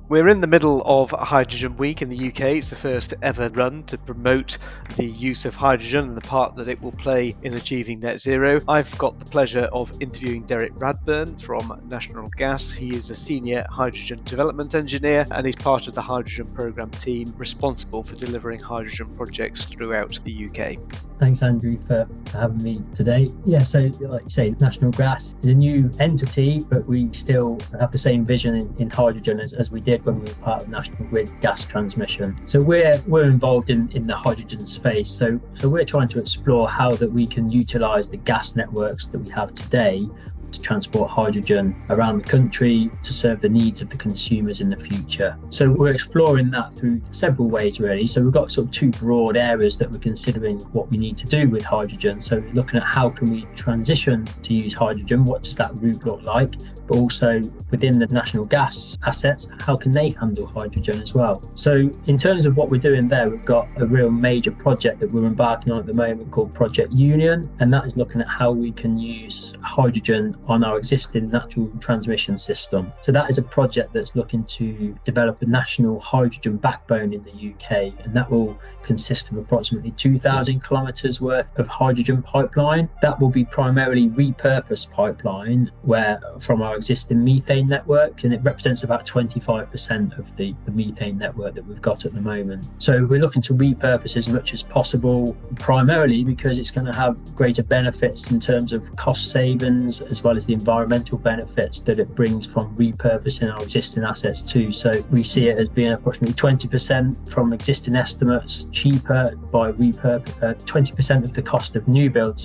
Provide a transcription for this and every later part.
We're in the middle of Hydrogen Week in the UK. It's the first ever run to promote the use of hydrogen and the part that it will play in achieving net zero. I've got the pleasure of interviewing Derek Radburn from National Gas. He is a senior hydrogen development engineer and he's part of the hydrogen programme team responsible for delivering hydrogen projects throughout the UK. Thanks, Andrew, for having me today. Yeah, so like you say, National Gas is a new entity, but we still have the same vision in hydrogen as we did when we were part of National Grid gas transmission. So we're involved in the hydrogen space. So we're trying to explore how that we can utilise the gas networks that we have today to transport hydrogen around the country to serve the needs of the consumers in the future. So we're exploring that through several ways really. So we've got sort of two broad areas that we're considering what we need to do with hydrogen. So we're looking at how can we transition to use hydrogen, what does that route look like, but also within the national gas assets, how can they handle hydrogen as well? So in terms of what we're doing there, we've got a real major project that we're embarking on at the moment called Project Union, and that is looking at how we can use hydrogen on our existing natural transmission system. So that is a project that's looking to develop a national hydrogen backbone in the UK, and that will consist of approximately 2,000 kilometres worth of hydrogen pipeline. That will be primarily repurposed pipeline where from our existing methane network, and it represents about 25% of the methane network that we've got at the moment. So we're looking to repurpose as much as possible, primarily because it's going to have greater benefits in terms of cost savings as well as the environmental benefits that it brings from repurposing our existing assets too. So we see it as being approximately 20% from existing estimates cheaper by 20% of the cost of new build,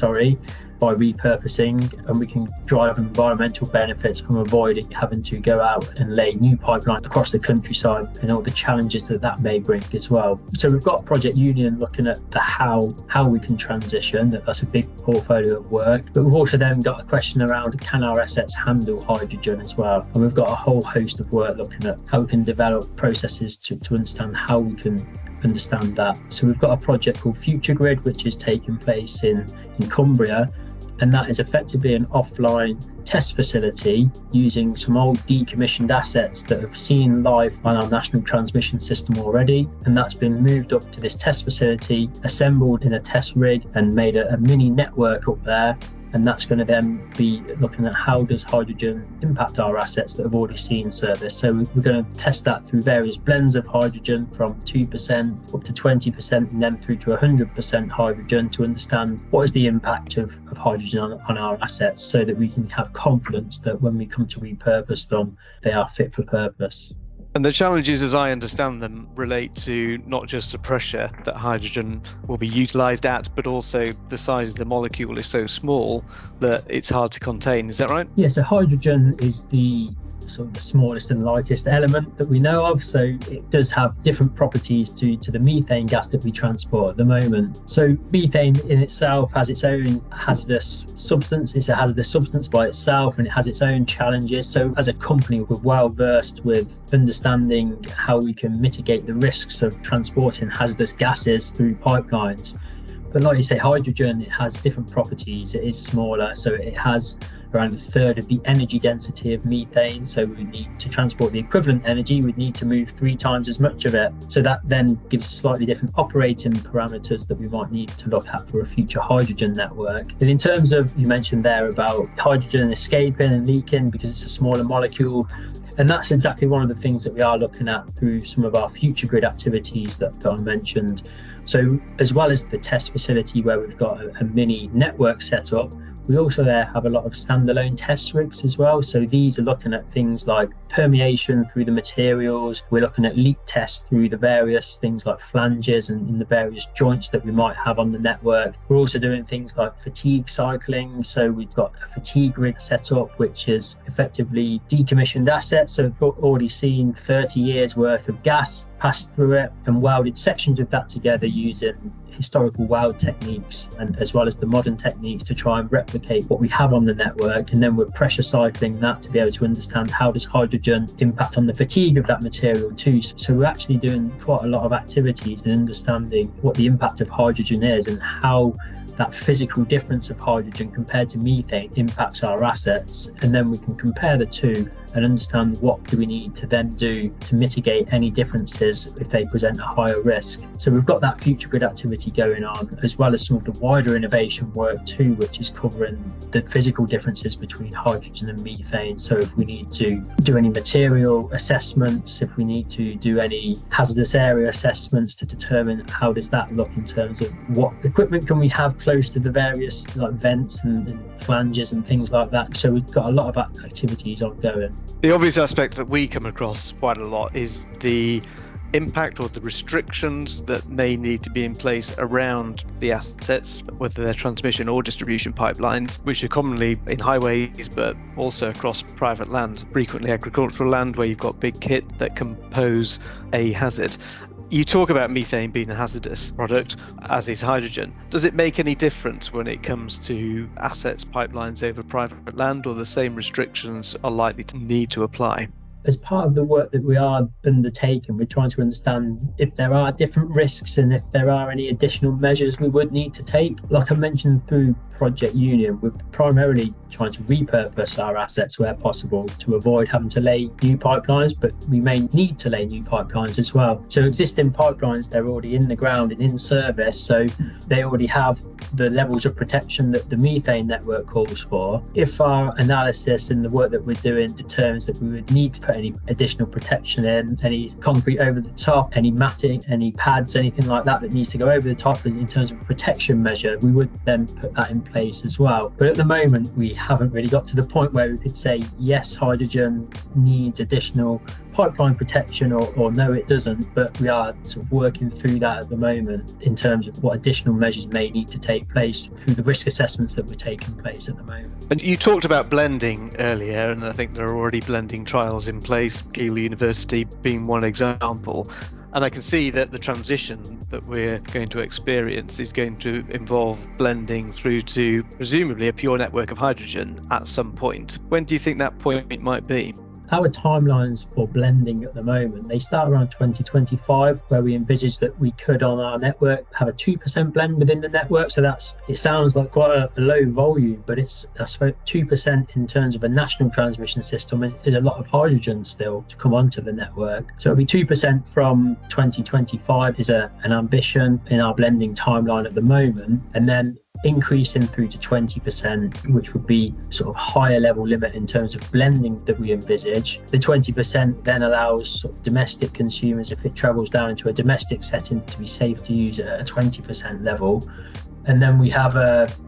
by repurposing, and we can drive environmental benefits from avoiding having to go out and lay new pipeline across the countryside and all the challenges that may bring as well. So we've got Project Union looking at the how we can transition. That's a big portfolio of work, but we've also then got a question around can our assets handle hydrogen as well, and we've got a whole host of work looking at how we can develop processes to understand how we can understand that. So we've got a project called Future Grid which is taking place in Cumbria, and that is effectively an offline test facility using some old decommissioned assets that have seen life on our national transmission system already, and that's been moved up to this test facility, assembled in a test rig and made a mini network up there. And that's going to then be looking at how does hydrogen impact our assets that have already seen service. So we're going to test that through various blends of hydrogen from 2% up to 20% and then through to 100% hydrogen to understand what is the impact of hydrogen on our assets so that we can have confidence that when we come to repurpose them, they are fit for purpose. And the challenges, as I understand them, relate to not just the pressure that hydrogen will be utilised at, but also the size of the molecule is so small that it's hard to contain. Is that right? Yeah, so hydrogen is the sort of the smallest and lightest element that we know of, so it does have different properties to the methane gas that we transport at the moment. So methane in itself has its own hazardous substance. It's a hazardous substance by itself and it has its own challenges. So as a company, we're well versed with understanding how we can mitigate the risks of transporting hazardous gases through pipelines. But like you say, hydrogen, it has different properties. It is smaller, so it has around a third of the energy density of methane. So we need to transport the equivalent energy, we'd need to move 3 times as much of it. So that then gives slightly different operating parameters that we might need to look at for a future hydrogen network. And in terms of, you mentioned there about hydrogen escaping and leaking because it's a smaller molecule, and that's exactly one of the things that we are looking at through some of our future grid activities that I mentioned. So as well as the test facility where we've got a mini network set up, we also there have a lot of standalone test rigs as well. So these are looking at things like permeation through the materials. We're looking at leak tests through the various things like flanges and in the various joints that we might have on the network. We're also doing things like fatigue cycling. So we've got a fatigue rig set up, which is effectively decommissioned assets. So we've already seen 30 years worth of gas pass through it and welded sections of that together using historical weld techniques and as well as the modern techniques to try and replicate what we have on the network, and then we're pressure cycling that to be able to understand how does hydrogen impact on the fatigue of that material too. So we're actually doing quite a lot of activities in understanding what the impact of hydrogen is and how that physical difference of hydrogen compared to methane impacts our assets, and then we can compare the two and understand what do we need to then do to mitigate any differences if they present a higher risk. So we've got that future grid activity going on, as well as some of the wider innovation work too, which is covering the physical differences between hydrogen and methane. So if we need to do any material assessments, if we need to do any hazardous area assessments to determine how does that look in terms of what equipment can we have close to the various like vents and flanges and things like that. So we've got a lot of activities ongoing. The obvious aspect that we come across quite a lot is the impact or the restrictions that may need to be in place around the assets, whether they're transmission or distribution pipelines, which are commonly in highways but also across private land, frequently agricultural land where you've got big kit that can pose a hazard. You talk about methane being a hazardous product, as is hydrogen. Does it make any difference when it comes to assets, pipelines over private land, or the same restrictions are likely to need to apply? As part of the work that we are undertaking, we're trying to understand if there are different risks and if there are any additional measures we would need to take. Like I mentioned through Project Union, we're primarily trying to repurpose our assets where possible to avoid having to lay new pipelines, but we may need to lay new pipelines as well. So existing pipelines, they're already in the ground and in service, so they already have the levels of protection that the methane network calls for. If our analysis and the work that we're doing determines that we would need to put any additional protection in, any concrete over the top, any matting, any pads, anything like that that needs to go over the top in terms of a protection measure, we would then put that in place as well. But at the moment, we haven't really got to the point where we could say, yes, hydrogen needs additional pipeline protection, or no, it doesn't. But we are sort of working through that at the moment in terms of what additional measures may need to take place through the risk assessments that we're taking place at the moment. And you talked about blending earlier, and I think there are already blending trials in place, Keele University being one example. And I can see that the transition that we're going to experience is going to involve blending through to presumably a pure network of hydrogen at some point. When do you think that point might be? Our timelines for blending at the moment, they start around 2025, where we envisage that we could on our network have a 2% blend within the network. So it sounds like quite a low volume, but it's, I suppose, 2% in terms of a national transmission system is a lot of hydrogen still to come onto the network. So it'll be 2% from 2025 is an ambition in our blending timeline at the moment. And then increasing through to 20%, which would be sort of higher level limit in terms of blending that we envisage. The 20% then allows sort of domestic consumers, if it travels down into a domestic setting, to be safe to use at a 20% level. And then we have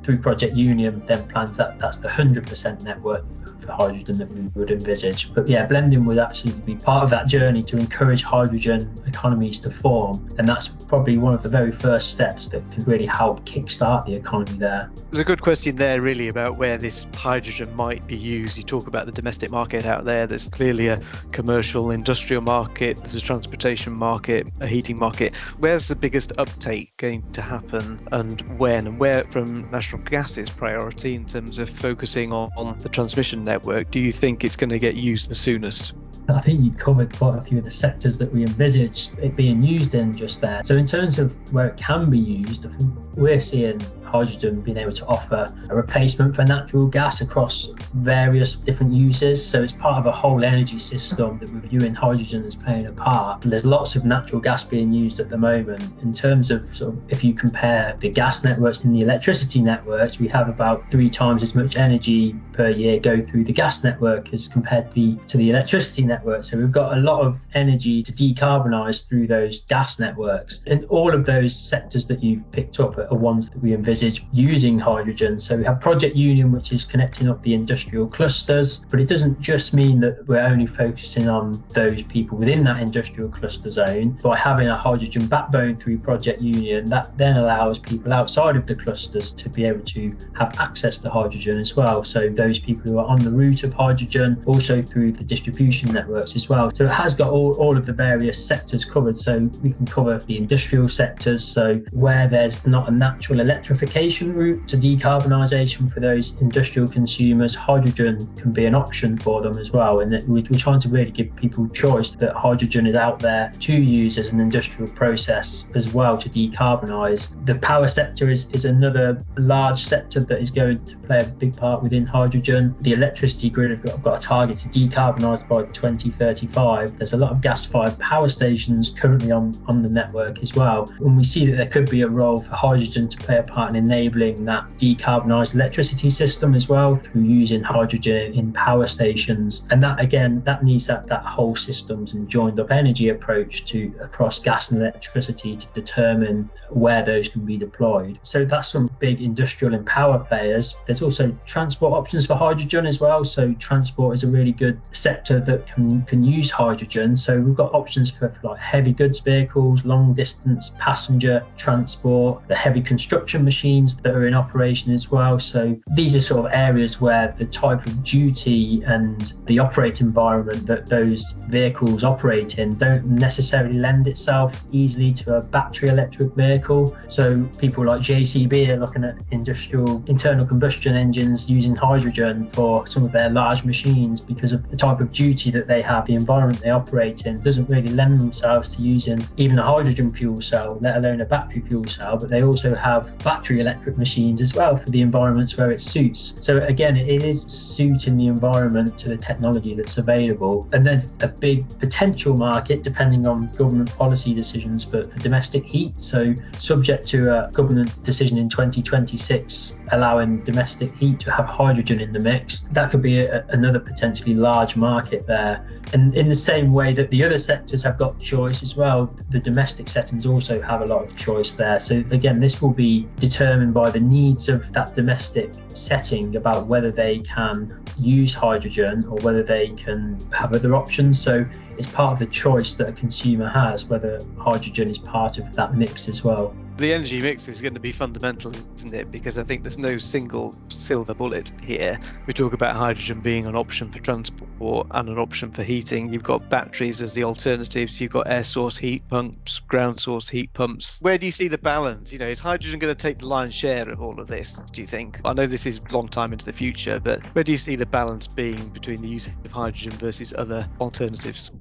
through Project Union then plans that's the 100% network for hydrogen that we would envisage. But yeah, blending would absolutely be part of that journey to encourage hydrogen economies to form. And that's probably one of the very first steps that can really help kickstart the economy there. There's a good question there really about where this hydrogen might be used. You talk about the domestic market out there. There's clearly a commercial industrial market, there's a transportation market, a heating market. Where's the biggest uptake going to happen, and when, and where from National Gas's priority in terms of focusing on the transmission network, do you think it's going to get used the soonest? I think you covered quite a few of the sectors that we envisaged it being used in just there. So in terms of where it can be used, I think we're seeing hydrogen being able to offer a replacement for natural gas across various different uses. So it's part of a whole energy system that we're viewing hydrogen as playing a part. There's lots of natural gas being used at the moment. In terms of sort of, if you compare the gas networks and the electricity networks, we have about 3 times as much energy per year go through the gas network as compared to the electricity network. So we've got a lot of energy to decarbonise through those gas networks. And all of those sectors that you've picked up are ones that we envisage using hydrogen. So we have Project Union, which is connecting up the industrial clusters, but it doesn't just mean that we're only focusing on those people within that industrial cluster zone. By having a hydrogen backbone through Project Union, that then allows people outside of the clusters to be able to have access to hydrogen as well. So those people who are on the route of hydrogen, also through the distribution networks as well. So it has got all of the various sectors covered. So we can cover the industrial sectors, so where there's not a natural electrification modification route to decarbonisation for those industrial consumers, hydrogen can be an option for them as well. And we're trying to really give people choice that hydrogen is out there to use as an industrial process as well to decarbonise. The power sector is another large sector that is going to play a big part within hydrogen. The electricity grid have got a target to decarbonise by 2035. There's a lot of gas-fired power stations currently on the network as well. And we see that there could be a role for hydrogen to play a part in enabling that decarbonised electricity system as well through using hydrogen in power stations. And that, again, that needs that whole systems and joined up energy approach to across gas and electricity to determine where those can be deployed. So that's some big industrial and power players. There's also transport options for hydrogen as well. So transport is a really good sector that can use hydrogen. So we've got options for like heavy goods vehicles, long distance passenger transport, the heavy construction machines that are in operation as well. So these are sort of areas where the type of duty and the operating environment that those vehicles operate in don't necessarily lend itself easily to a battery electric vehicle. So people like JCB are looking at industrial internal combustion engines using hydrogen for some of their large machines because of the type of duty that they have. The environment they operate in doesn't really lend themselves to using even a hydrogen fuel cell, let alone a battery fuel cell, but they also have battery electric machines as well for the environments where it suits. So again, it is suiting the environment to the technology that's available. And there's a big potential market depending on government policy decisions for domestic heat. So subject to a government decision in 2026 allowing domestic heat to have hydrogen in the mix, that could be another potentially large market there. And in the same way that the other sectors have got choice as well, the domestic settings also have a lot of choice there. So again, this will be determined by the needs of that domestic setting about whether they can use hydrogen or whether they can have other options. So it's part of the choice that a consumer has, whether hydrogen is part of that mix as well. The energy mix is going to be fundamental, isn't it? Because I think there's no single silver bullet here. We talk about hydrogen being an option for transport and an option for heating. You've got batteries as the alternatives. You've got air source heat pumps, ground source heat pumps. Where do you see the balance? You know, is hydrogen going to take the lion's share of all of this, do you think? I know this is a long time into the future, but where do you see the balance being between the use of hydrogen versus other alternatives?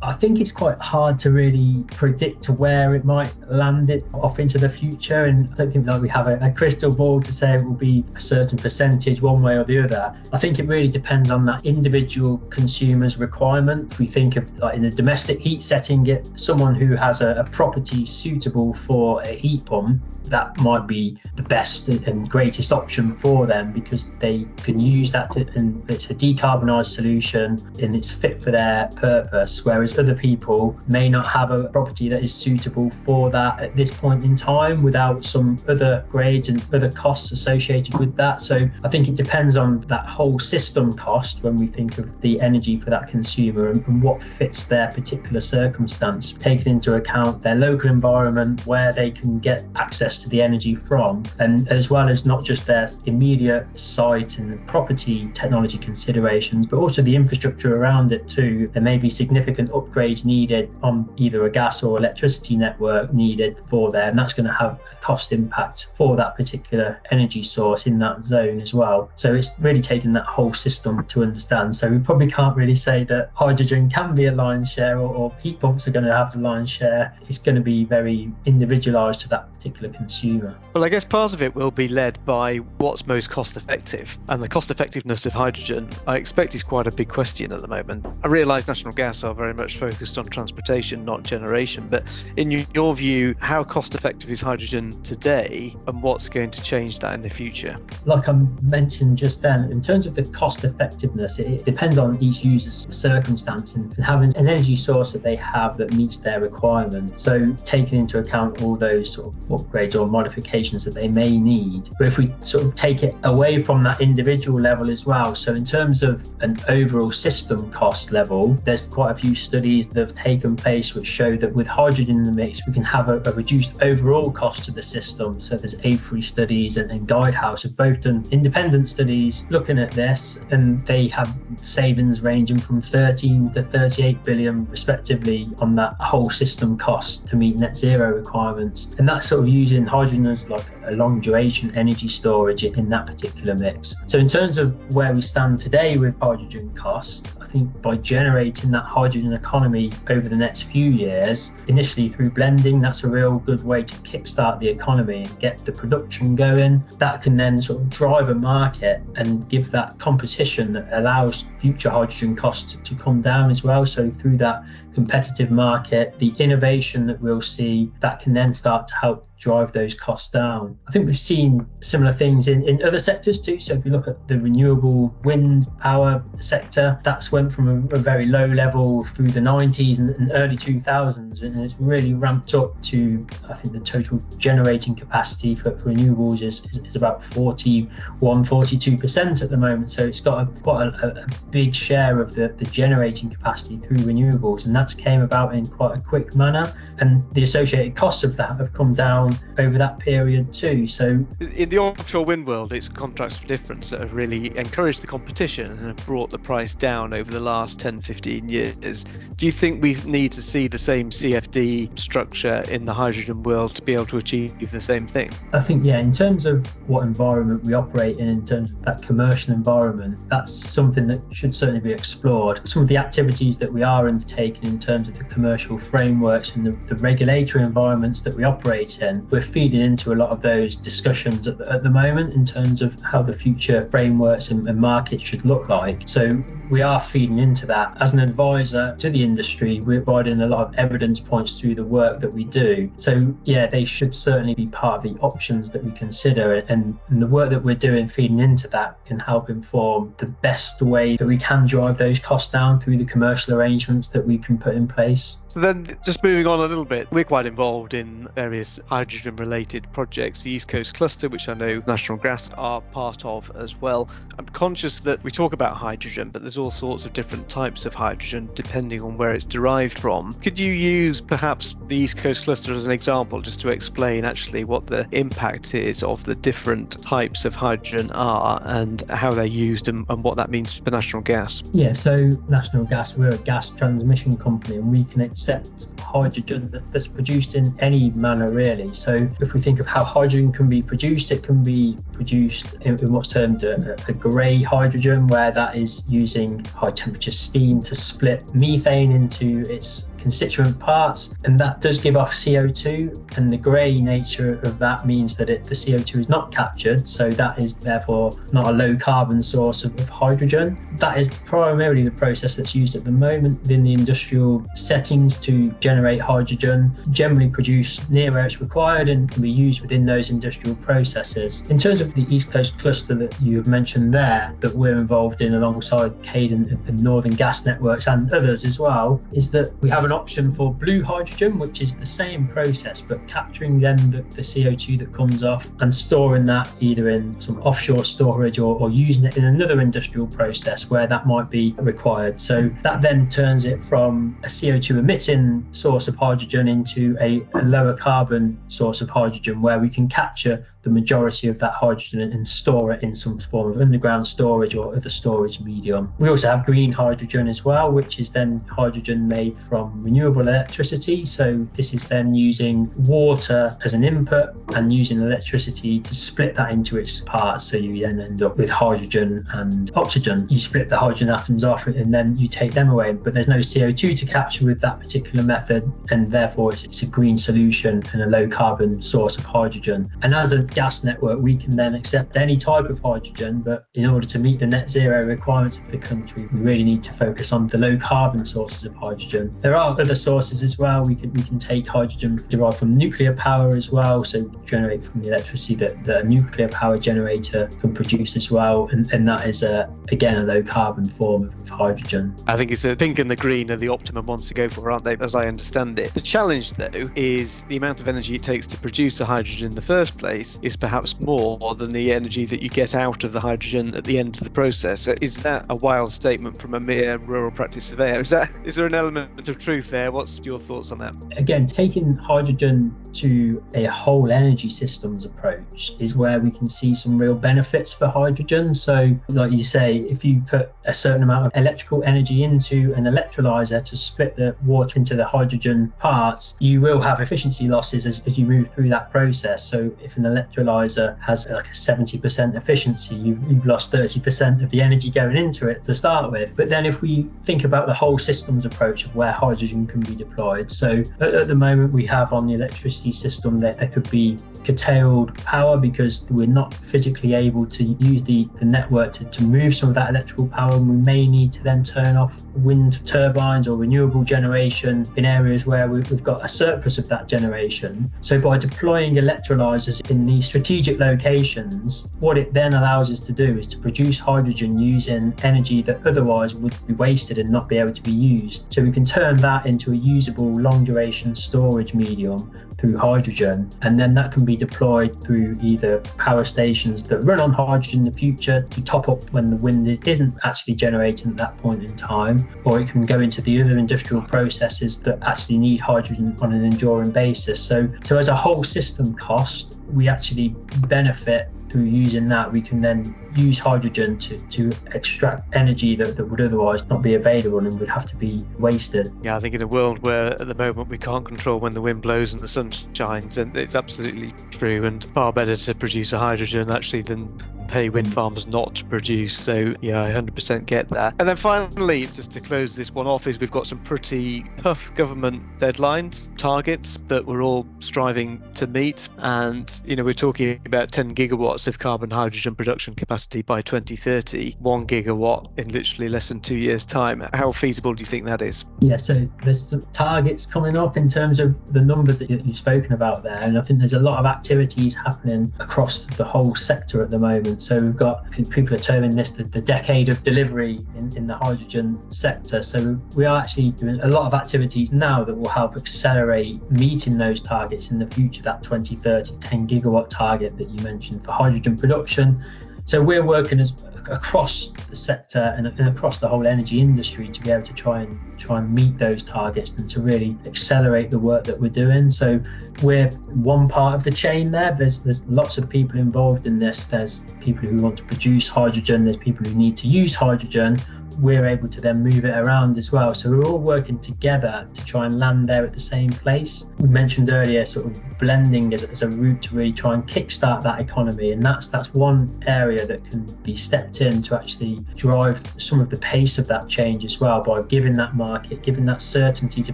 I think it's quite hard to really predict where it might land it off into the future, and I don't think that we have a crystal ball to say it will be a certain percentage one way or the other. I think it really depends on that individual consumer's requirement. If we think of like in a domestic heat setting, someone who has a property suitable for a heat pump, that might be the best and greatest option for them because they can use that and it's a decarbonised solution and it's fit for their purpose, whereas other people may not have a property that is suitable for that at this point in time without some other grades and other costs associated with that. So I think it depends on that whole system cost when we think of the energy for that consumer and what fits their particular circumstance, taking into account their local environment, where they can get access to the energy from, and as well as not just their immediate site and property technology considerations, but also the infrastructure around it too. There may be significant upgrades needed on either a gas or electricity network needed for them. That's going to have a cost impact for that particular energy source in that zone as well. So it's really taking that whole system to understand. So we probably can't really say that hydrogen can be a lion's share or heat pumps are going to have the lion's share. It's going to be very individualised to that particular consumer. Well, I guess part of it will be led by what's most cost effective, and the cost effectiveness of hydrogen I expect is quite a big question at the moment. I realise National Gas are very much focused on transportation, not generation, but in your view, how cost effective is hydrogen today and what's going to change that in the future? Like I mentioned just then, in terms of the cost effectiveness, it depends on each user's circumstance and having an energy source that they have that meets their requirement. So taking into account all those sort of upgrades or modifications that they may need. But if we sort of take it away from that individual level as well, so in terms of an overall system cost level, there's quite a few studies that have taken place which show that with hydrogen in the mix, we can have a reduced overall cost to the system. So there's A3 studies and Guidehouse have both done independent studies looking at this, and they have savings ranging from 13 to 38 billion respectively on that whole system cost to meet net zero requirements. And that's sort of using hydrogen as like a long duration energy storage in that particular mix. So in terms of where we stand today with hydrogen cost, I think by generating that hydrogen economy over the next few years, initially through blending, that's a real good way to kickstart the economy and get the production going. That can then sort of drive a market and give that competition that allows future hydrogen costs to come down as well. So through that competitive market, the innovation that we'll see, that can then start to help drive those costs down. I think we've seen similar things in other sectors too. So if you look at the renewable wind power sector, that's went from a very low level through the 90s and early 2000s, and it's really ramped up to, I think the total generating capacity for renewables is about 42% at the moment. So it's got quite a big share of the generating capacity through renewables, and that's came about in quite a quick manner, and the associated costs of that have come down over that period too. So in the offshore wind world, it's contracts for difference that have really encouraged the competition and have brought the price down over the last 10-15 years. Do you think we need to see the same CFD structure in the hydrogen world to be able to achieve the same thing? I think, yeah, in terms of what environment we operate in terms of that commercial environment, that's something that should certainly be explored. Some of the activities that we are undertaking in terms of the commercial frameworks and the regulatory environments that we operate in, we're feeding into a lot of those discussions at the moment in terms of how the future frameworks and markets should look like. So we are feeding into that. As an advisor to the industry, we're providing a lot of evidence points through the work that we do. So yeah, they should certainly be part of the options that we consider, and the work that we're doing feeding into that can help inform the best way that we can drive those costs down through the commercial arrangements that we can put in place. So then just moving on a little bit, we're quite involved in various hydrogen related projects, the East Coast Cluster, which I know National Gas are part of as well. I'm conscious that we talk about hydrogen, but there's all sorts of different types of hydrogen depending on where it's derived from. Could you use perhaps the East Coast Cluster as an example just to explain actually what the impact is of the different types of hydrogen are and how they're used and what that means for National Gas? Yeah, so National Gas, we're a gas transmission company, and we can accept hydrogen that's produced in any manner really. So if we think of how hydrogen can be produced, it can be produced in what's termed a grey hydrogen, where that is using high temperature steam to split methane into its constituent parts, and that does give off CO2, and the grey nature of that means that the CO2 is not captured, so that is therefore not a low carbon source of hydrogen. That is primarily the process that's used at the moment within the industrial settings to generate hydrogen, generally produced near where it's required and can be used within those industrial processes. In terms of the East Coast Cluster that you have mentioned there, that we're involved in alongside Cadent and Northern Gas Networks and others as well, is that we have an option for blue hydrogen, which is the same process but capturing then the CO2 that comes off and storing that either in some offshore storage or using it in another industrial process where that might be required. So that then turns it from a CO2 emitting source of hydrogen into a lower carbon source of hydrogen, where we can capture the majority of that hydrogen and store it in some form of underground storage or other storage medium. We also have green hydrogen as well, which is then hydrogen made from renewable electricity. So this is then using water as an input and using electricity to split that into its parts. So you then end up with hydrogen and oxygen. You split the hydrogen atoms off and then you take them away, but there's no CO2 to capture with that particular method, and therefore it's a green solution and a low carbon source of hydrogen. And as a gas network, we can then accept any type of hydrogen, but in order to meet the net zero requirements of the country, we really need to focus on the low carbon sources of hydrogen. There are other sources as well. We can take hydrogen derived from nuclear power as well, so generate from the electricity that a nuclear power generator can produce as well, and that is again a low carbon form of hydrogen. I think it's the pink and the green are the optimum ones to go for, aren't they, as I understand it? The challenge though is the amount of energy it takes to produce the hydrogen in the first place is perhaps more than the energy that you get out of the hydrogen at the end of the process. Is that a wild statement from a mere rural practice surveyor? Is there an element of truth there? What's your thoughts on that? Again, taking hydrogen to a whole energy systems approach is where we can see some real benefits for hydrogen. So like you say, if you put a certain amount of electrical energy into an electrolyzer to split the water into the hydrogen parts, you will have efficiency losses as you move through that process. So if an electrolyser has like a 70% efficiency, you've lost 30% of the energy going into it to start with. But then if we think about the whole systems approach of where hydrogen can be deployed, so at the moment we have on the electricity system that there could be curtailed power because we're not physically able to use the network to move some of that electrical power, and we may need to then turn off wind turbines or renewable generation in areas where we've got a surplus of that generation. So by deploying electrolysers in these strategic locations, what it then allows us to do is to produce hydrogen using energy that otherwise would be wasted and not be able to be used. So we can turn that into a usable long duration storage medium through hydrogen, and then that can be deployed through either power stations that run on hydrogen in the future to top up when the wind isn't actually generating at that point in time, or it can go into the other industrial processes that actually need hydrogen on an enduring basis. So as a whole system cost, we actually benefit through using that. We can then use hydrogen to extract energy that would otherwise not be available and would have to be wasted. Yeah, I think in a world where at the moment we can't control when the wind blows and the sun shines, and it's absolutely true, and far better to produce a hydrogen actually than pay wind farms not to produce. So yeah, I 100% get that. And then finally, just to close this one off, is we've got some pretty tough government deadlines, targets that we're all striving to meet. And we're talking about 10 gigawatts of carbon hydrogen production capacity by 2030, 1 gigawatt in literally less than 2 years' time. How feasible do you think that is? Yeah, so there's some targets coming up in terms of the numbers that you've spoken about there, and I think there's a lot of activities happening across the whole sector at the moment. So we've got, people are terming this the decade of delivery in the hydrogen sector. So we are actually doing a lot of activities now that will help accelerate meeting those targets in the future, that 2030 10 gigawatt target that you mentioned for hydrogen production. So we're working across the sector and across the whole energy industry to be able to try and meet those targets and to really accelerate the work that we're doing. So we're one part of the chain there. There's lots of people involved in this. There's people who want to produce hydrogen. There's people who need to use hydrogen. We're able to then move it around as well. So we're all working together to try and land there at the same place. We mentioned earlier sort of blending as a route to really try and kickstart that economy. And that's one area that can be stepped in to actually drive some of the pace of that change as well, by giving that market, giving that certainty to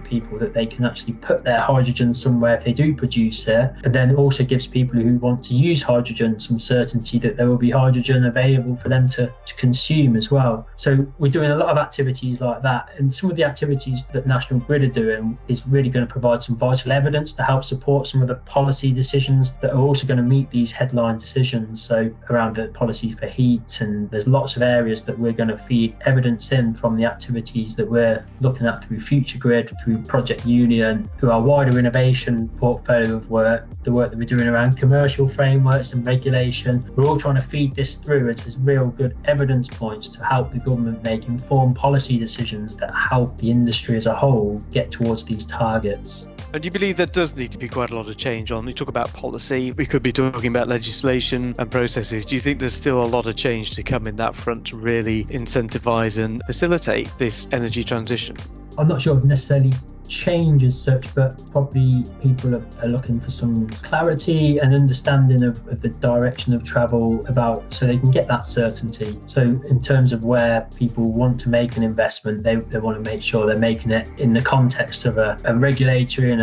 people that they can actually put their hydrogen somewhere if they do produce it. And then also gives people who want to use hydrogen some certainty that there will be hydrogen available for them to consume as well. So we're doing a lot of activities like that, and some of the activities that National Grid are doing is really going to provide some vital evidence to help support some of the policy decisions that are also going to meet these headline decisions. So around the policy for heat, and there's lots of areas that we're going to feed evidence in from the activities that we're looking at through Future Grid, through Project Union, through our wider innovation portfolio of work, the work that we're doing around commercial frameworks and regulation. We're all trying to feed this through as real good evidence points to help the government make informed policy decisions that help the industry as a whole get towards these targets. And do you believe there does need to be quite a lot of change on? You talk about policy, we could be talking about legislation and processes. Do you think there's still a lot of change to come in that front to really incentivise and facilitate this energy transition? I'm not sure if necessarily change as such, but probably people are looking for some clarity and understanding of the direction of travel about, so they can get that certainty. So in terms of where people want to make an investment, they want to make sure they're making it in the context of a regulatory and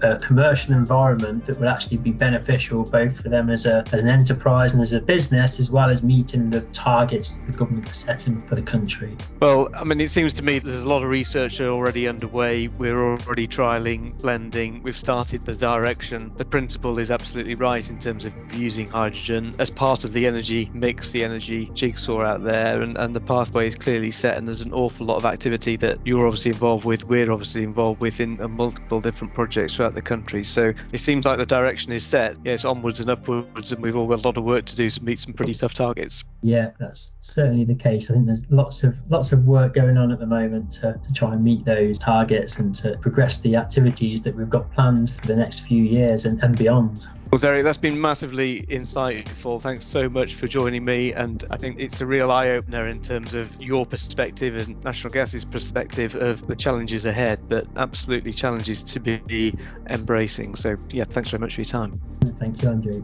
a commercial environment that will actually be beneficial both for them as an enterprise and as a business, as well as meeting the targets that the government is setting for the country. Well, I mean, it seems to me there's a lot of research already underway. We're already trialling blending. We've started the direction. The principle is absolutely right in terms of using hydrogen as part of the energy mix, the energy jigsaw out there, and the pathway is clearly set, and there's an awful lot of activity that you're obviously involved with, we're obviously involved with in multiple different projects throughout the country. So it seems like the direction is set. Yes, onwards and upwards, and we've all got a lot of work to do to meet some pretty tough targets. Yeah, that's certainly the case. I think there's lots of work going on at the moment to try and meet those targets and to progress the activities that we've got planned for the next few years and beyond. Well, Derek, that's been massively insightful. Thanks so much for joining me. And I think it's a real eye-opener in terms of your perspective and National Gas's perspective of the challenges ahead, but absolutely challenges to be embracing. So, yeah, thanks very much for your time. Thank you, Andrew.